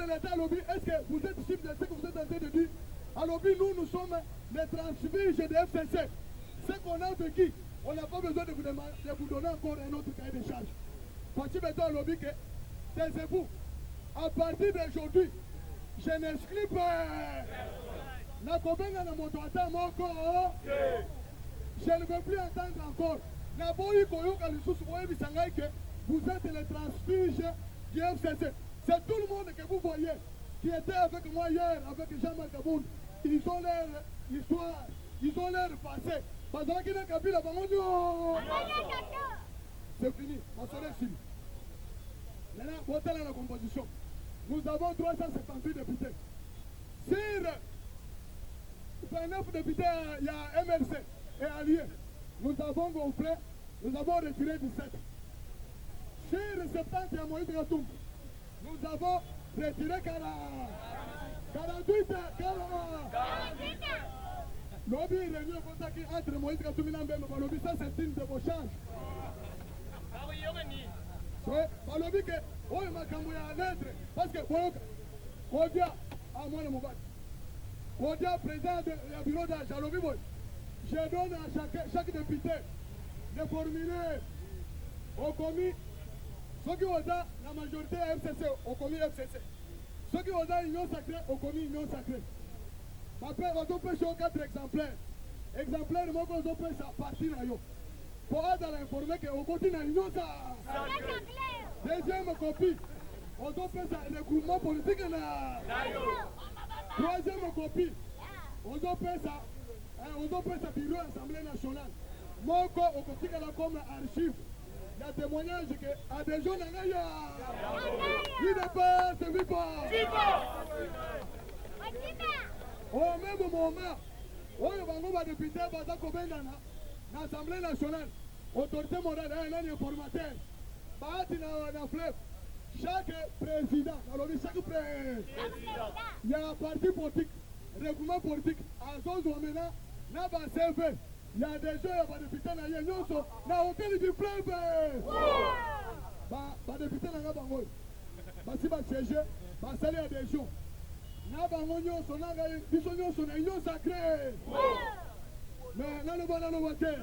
l'État à lobby, est-ce que vous êtes sûr de ce que vous êtes en train de dire? À lobby, nous sommes les transfuges de FCC. Ce qu'on a vécu, on n'a pas besoin de vous donner encore un autre cahier de charge. Parti maintenant à lobby que, taisez-vous. À partir d'aujourd'hui, je n'exclus pas. Je ne veux plus entendre encore. Vous êtes les transfuges du FCC. C'est tout le monde que vous voyez qui était avec moi hier, avec Jean-Marc Kaboun. Ils ont leur histoire, ils ont leur passé. C'est fini, ma soirée est finie. Maintenant, votez la composition. Nous avons 378 députés. Sur 29 députés, il y a MRC et Alliés. Nous avons gonflé, nous avons retiré 17. Sur 70, il y a Moïse Gatoum. Nous avons retiré 48. Lobby réunion entre Moïse Gatoum et Nambembe. Lobby, ça c'est une débauchage. Lobby que, oh, il m'a camoué à lettre. Parce que, Odia, à moi le Moubat. Odia, président du bureau d'âge, à lobby, je donne à chaque député de formuler au commis. Ceux qui ont la majorité FCC, au commis FCC. Ceux qui ont l'union sacrée, au commis union sacrée. Après, on peut faire 4 exemplaires. Exemplaires, moi, on peut faire partie là. Pour être informé qu'on continue dans l'union sacrée. Deuxième copie, on peut faire le groupement politique là. Troisième copie, on peut faire ça bureau Assemblée nationale. Moi, on continue comme archive. Il y a témoignage qu'à des gens, il ne passe pas. Au même moment, on va député dans l'Assemblée nationale, autorité morale, un informateur. Chaque président, il y a un parti politique, règlement politique, à Zozouamena, il y a des gens, il y a des députés, il y a aucun diplôme. Les députés, si vous siégez, vous allez à des gens. Nous avons une union sacrée. Mais là, nous allons voter.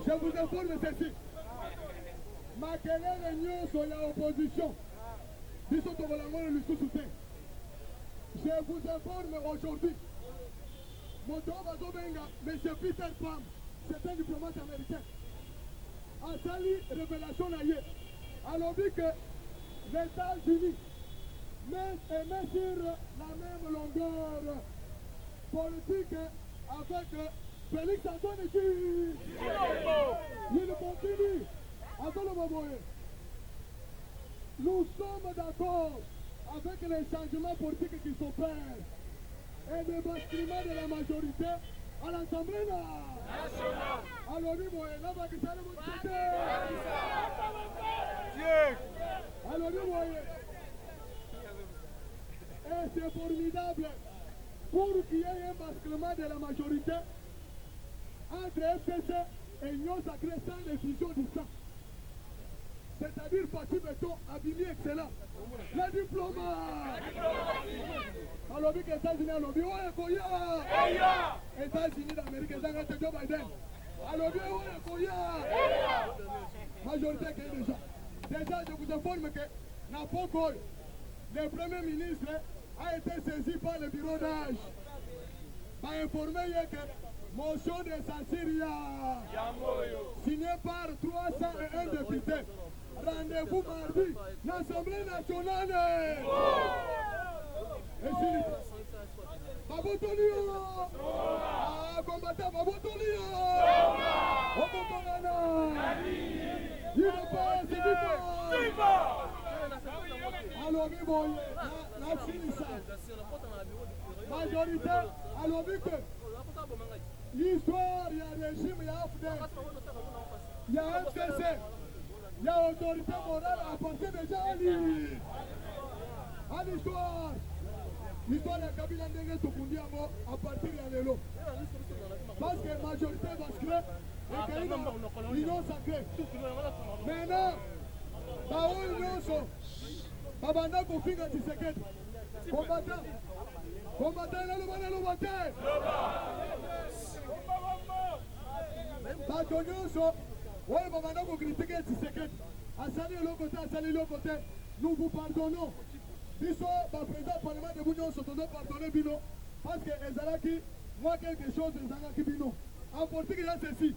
Je vous informe ceci. Ma querelle réunion sur l'opposition. Je vous informe aujourd'hui. Mon nom va M. Peter Pham, c'est un diplomate américain. A sali révélation ailleurs. Alors dit que les États-Unis met sur la même longueur politique avec Félix Antoine qui il continue. Nous sommes d'accord avec les changements politiques qui s'opèrent et le basculement de la majorité à l'Assemblée nationale. Alors, nous voyons, alors, nous voyons, et c'est formidable pour qu'il y ait un basculement de la majorité entre FCC et Union Sacrée sans décision du sang. C'est-à-dire Fatih Beton, Abimi excellent. Le diplomate. Alors, les États-Unis, alors, États-Unis d'Amérique, Joe Biden. Alors, majorité qui est déjà. Déjà, je vous informe que Napoko, le Premier ministre, a été saisi par le bureau d'âge. M'a informé que motion de censure signée par 301 députés. Rendez-vous mardi, l'Assemblée nationale. Et si Babotolio, combattant Babotolio, il ne passe pas. Alors, la finissage. Majorité, alors, vu que l'histoire, il y a régime, il y a AFDEL, il y a FCC. Il y a autorité morale à porter déjà à lui. à l'histoire. L'histoire de Kabila Ndenge Tokundiamo à partir de l'élo. Parce que la majorité bascule et qu'il y a l'union sacrée. Maintenant, dans l'union sacrée, Babanda Kofinga Tshisekedi, combattant, bato nyonso oyo babanda kokritike Tshisekedi asali eloko te, nous vous pardonnons. Biso baprésident parlement de nyonso tozo pardonner bino parce que ezalaki moi quelque chose ezalaki bino. En politique il y a ceci,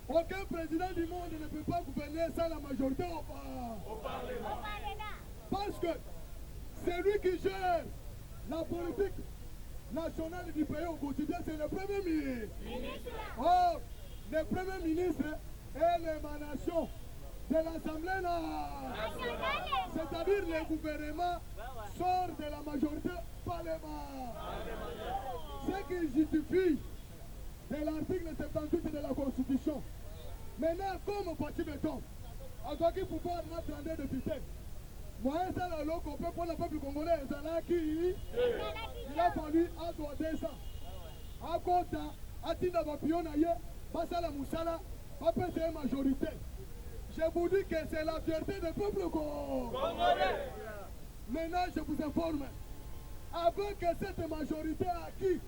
aucun président du monde ne peut pas gouverner sans la majorité au Parlement. Parce que c'est lui qui gère la politique nationale du pays au quotidien, c'est le Premier ministre. Or, le Premier ministre est l'émanation de l'Assemblée nationale. C'est-à-dire le gouvernement sort de la majorité parlement. Ce qui justifie de l'article 78 de la Constitution. Maintenant, comme Pachi Béton, à quoi qu'il faut pouvoir notre 32 députés. Moi, ça, là, qu'on peut pour le peuple congolais, il a fallu à droit ça. À côté, à Tina Bapionaye, Basala Moussala, pas peut-être majorité. Je vous dis que c'est la fierté du peuple congolais. Maintenant, je vous informe, avec cette majorité acquise,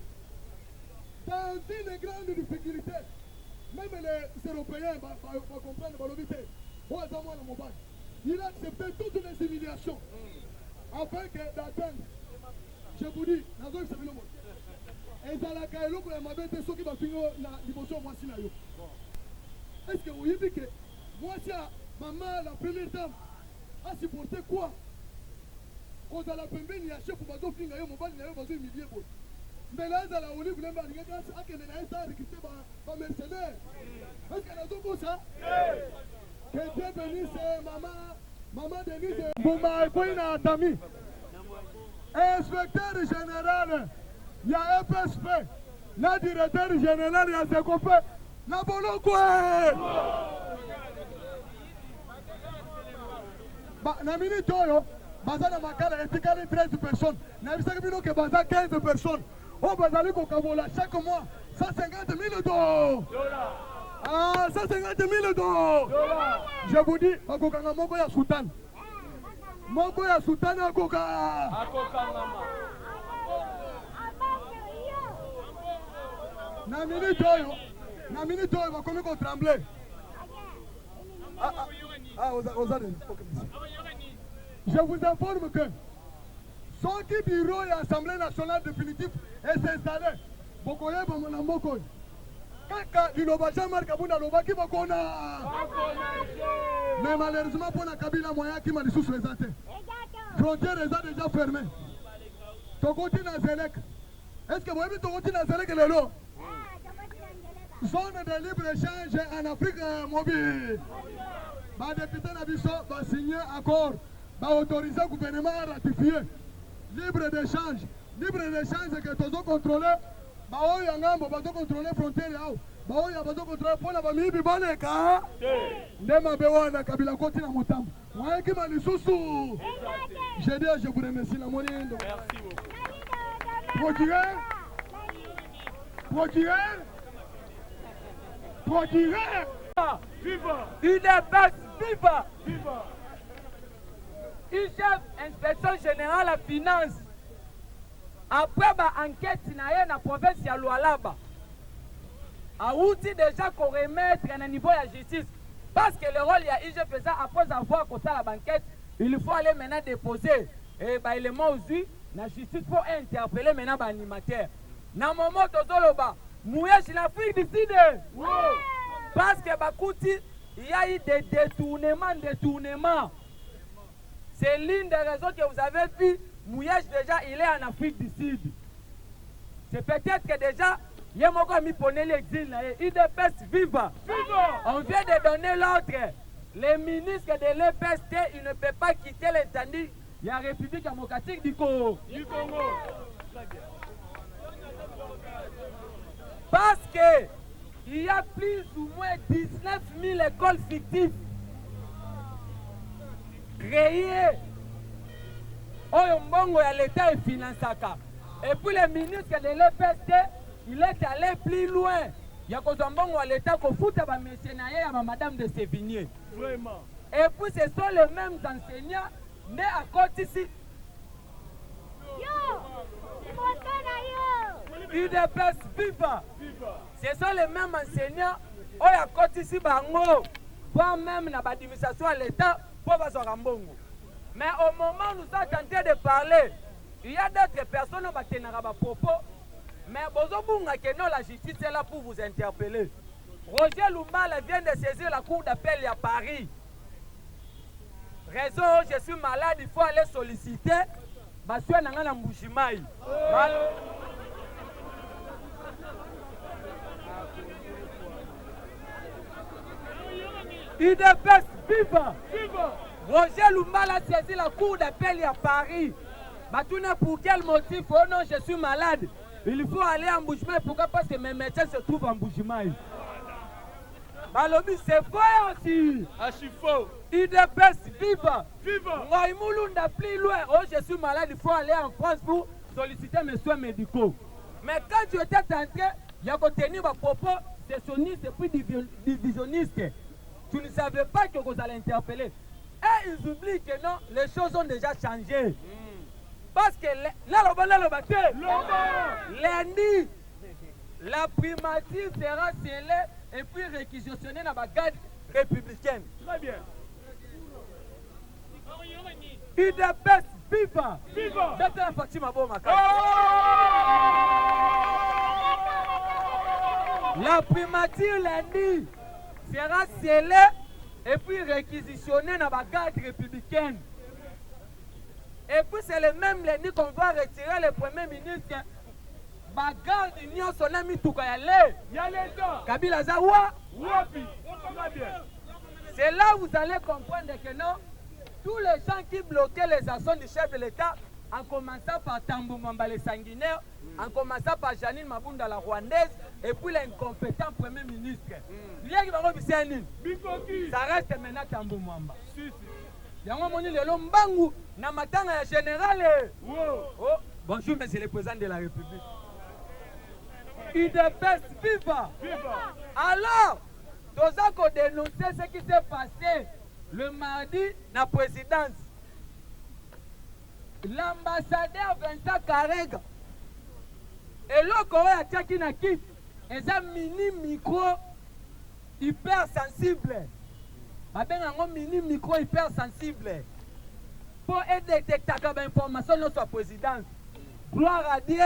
dans une grande difficulté, même les Européens vont comprendre la vérité. Il a accepté toutes les humiliations afin d'atteindre. Je vous dis, est-ce que vous voyez que moi, si maman, la première dame, a supporté quoi? Quand elle a payé, il y a un chef pour bateau, il y a un mobile, il y a un bateau humilié. Mais là, elle a oublié que les gens ont recruté par mercenaires. Est-ce qu'elle a tout ça? Que Dieu bénisse maman Denise Bouma Kouina Tami. Inspecteur général, il y a FSP. Le directeur général, il y a ses copains. La bolo quoi? Na minute oyo, baza na makala etikali 13 personnes. Na bisaki bino ke baza 15 personnes. Oh, bazali kokavola chaque mois 150 000 $. Ah, 150 000 $. Je vous dis, akokanga moko ya sultan. Moko ya sultan akoka. Na minute oyo bakomi ko trembler. Je vous informe que son qui bureau et l'Assemblée nationale définitive est installé. Bokoye bamona moko. Kaka liloba Jean-Marc Kabunda loba ki bakona. Mais malheureusement pour la Kabila moyen qui m'a dit sous les athées. Frontière est déjà fermée. Tokoti na Zelek. Est-ce que vous avez Tokoti na Zelek le lot? Zone de libre-échange en Afrique mobile. Les députés ont signé un accord, autorisé le gouvernement à ratifier. Libre d'échange que tous ont contrôlé. Ils ont contrôlé la frontière. Ils ont contrôlé la famille. Ils ont contrôlé la montagne. Je vous remercie. Viva! UDPS, viva! Viva! IGF, Inspection Générale la Finance. Après l'enquête dans la province de Lualaba, a outil déjà qu'on remettre à un niveau de la justice. Parce que le rôle de IGF faisait après avoir compté la banquette, il faut aller maintenant déposer l'élément aussi, la justice pour interpeller maintenant l'animateur. Dans le moment où Mouya sur l'Afrique du Sud. Parce que Bakouti, il y a eu des détournements. C'est l'une des raisons que vous avez vu. Mouya déjà, il est en Afrique du Sud. C'est peut-être que déjà, il y a encore mis pour l'exil. UDPS viva. On vient de donner l'ordre. Les ministres de l'EPST, ils ne peuvent pas quitter l'étendue. Il y a la République démocratique du Congo. Parce que il y a plus ou moins 19 000 écoles fictives créées oyo mbongo ya l'État efinançaka. Et puis le ministre de l'EPST, il est allé plus loin. Il y a kozwa mbongo ya l'État kofuta ba monsieur na ye ya ba madame de Sévigné. Vraiment. Et puis ce sont les mêmes enseignants nde akotisi UDPS viva. Ce sont les mêmes enseignants oyo akotisi bango voire même na l'administration à l'État pour bazwa mbongo. Mais au moment où nous sommes tentés de parler, il y a d'autres personnes qui ont des propos. Mais la justice est là pour vous interpeller. Roger Lumbala vient de saisir la cour d'appel à Paris. Raison, je suis malade, il faut aller solliciter. Basua Nangana Mbujimaï. UDPS viva! Roger Lumbala a saisi la cour d'appel à Paris. Batouna, pour quel motif? Oh non, je suis malade. Il faut aller en Mbujimaï. Pourquoi? Parce que mes médecins se trouvent en Mbujimaï. Balobi, c'est faux aussi. Archi faux. UDPS viva! Viva! Moïmoulunda plus loin. Oh, je suis malade, il faut aller en France pour solliciter mes soins médicaux. Mais quand tu étais entré, il y a tenu vos propos sécessionnistes et puis divisionnistes. Tu ne savais pas que vous allez interpeller. Et ils oublient que non, les choses ont déjà changé. Parce que lundi, la primature sera scellée et puis réquisitionnée dans la garde républicaine. Très bien. UDPS viva! Viva! Dr. Fatima Bomaka. La primature lundi sera scellée et puis réquisitionnée dans la garde républicaine. Et puis c'est le même lundi qu'on va retirer le Premier ministre. Ma garde union son ami Toukayale. Kabila Zawa. C'est là où vous allez comprendre que non, tous les gens qui bloquaient les actions du chef de l'État, en commençant par Tambou Mambale sanguinaire, en commençant par Janine Mabunda la rwandaise, et puis l'incompétent Premier ministre. Ça reste maintenant Tambou Mamba. Yango moni lelo mbangu na matanga ya général. Oh, bonjour monsieur le président de la République. UDPS viva. Alors, nous avons dénoncé ce qui s'est passé le mardi dans la présidence. L'ambassadeur Vincent Karega et l'autre a tchaki na kit et un mini micro hyper sensible. Un mini micro hyper sensible pour détecter l'information de notre présidence. Gloire à Dieu.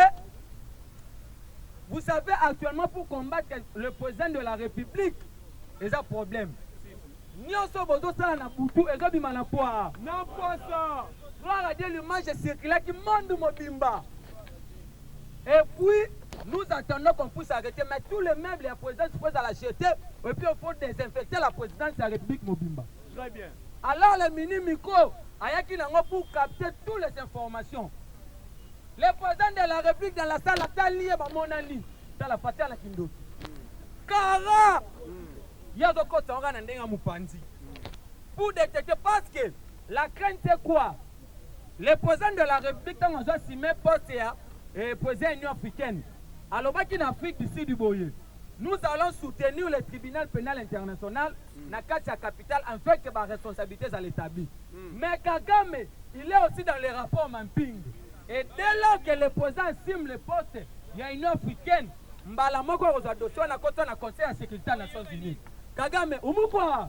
Vous savez, actuellement, pour combattre le président de la République, il y a un problème. Nous sommes tous là dans Boutou et nous sommes pas ça. Gloire à Dieu, l'image circulaire qui monte Mobimba. Et puis, nous attendons qu'on puisse arrêter, mais tous les meubles et la présidence se à la jeter, et puis il faut désinfecter la présidence de la République Mobimba. Très bien. Alors, le mini-micro, il y a pour capter toutes les informations. Le président de la République dans la salle a lié à mon ami, dans la partie à la Kindo. Kara! Il y a des côtés qui sont pour détecter, parce que la crainte c'est quoi? Le président de la République, quand on doit s'y mettre poste et président de l'Union africaine, alors qu'en Afrique du Sud du Boye, nous allons soutenir le tribunal pénal international dans la capitale en fait que ma responsabilité à l'établir. Mais Kagame, il est aussi dans les rapports Mamping. Et dès lors que le président signe le poste, il y a une africaine, Mbala Moko Rosadosso, on a côté le Conseil de sécurité des Nations Unies. Kagame, Umukwa.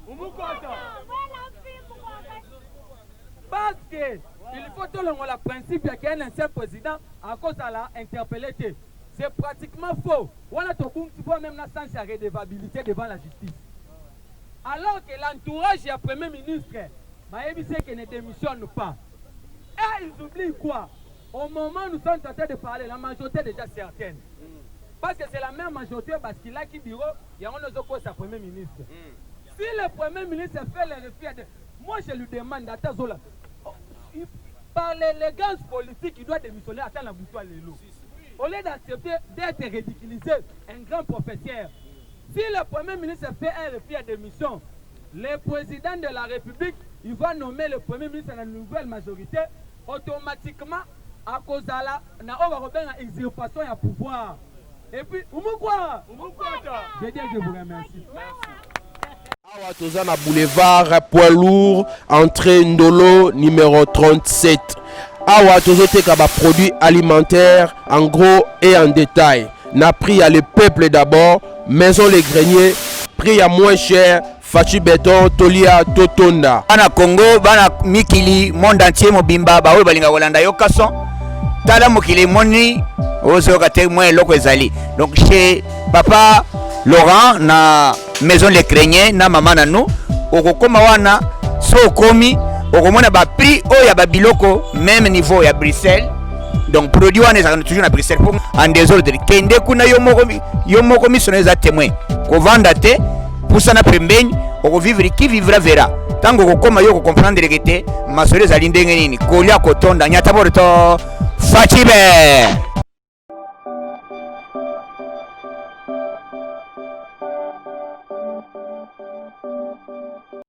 Parce que il faut tout le principe qu'il y a un ancien président à cause de la interpellé. C'est pratiquement faux. On a tout même la sens de redevabilité devant la justice. Alors que l'entourage du Premier ministre, il sait qu'il ne démissionne pas. Et ils oublient quoi? Au moment où nous sommes en train de parler, la majorité est déjà certaine. Parce que c'est la même majorité parce qu'il a qui bureau, il y a un autre sa Premier ministre. Si le Premier ministre fait le refus de... Moi je lui demande à Tazola, par l'élégance politique, il doit démissionner à la boutoire Lelo. Au lieu d'accepter d'être ridiculisé, un grand professeur. Si le Premier ministre fait un refus de démission, le président de la République, il va nommer le Premier ministre à la nouvelle majorité automatiquement à cause de la on va revenir à usurpation et à pouvoir. Et puis je veux dire que je vous remercie. Awa Tozana Boulevard, poids lourd, entrée Ndolo, numéro 37. Awa Tozoteka ba produits alimentaires en gros et en détail. N'a pris à le peuple d'abord, maison les greniers, prix à moins cher, Fachi Béton, Tolia, Totonda. Bana Congo, bana Mikili, monde entier mobimba, ba we balinga Holanda yokason. Tala mokili moni, ozo kate moins loko ezali. Donc chez papa Laurent na maison les greniers na mama na nous, okokoma wana so komi, okomona ba prix o ya ba biloko même niveau ya Bruxelles. Donc produit wana ezaka toujours na Bruxelles pour en désordre. Kende kuna yo moko misoneza témoin. Ko vanda te pusana pembeni, oko vivre qui vivra verra. Tango kokoma yo ko comprendre que te masore za lindenge nini. Kolia kotonda nyata borto Fachibe.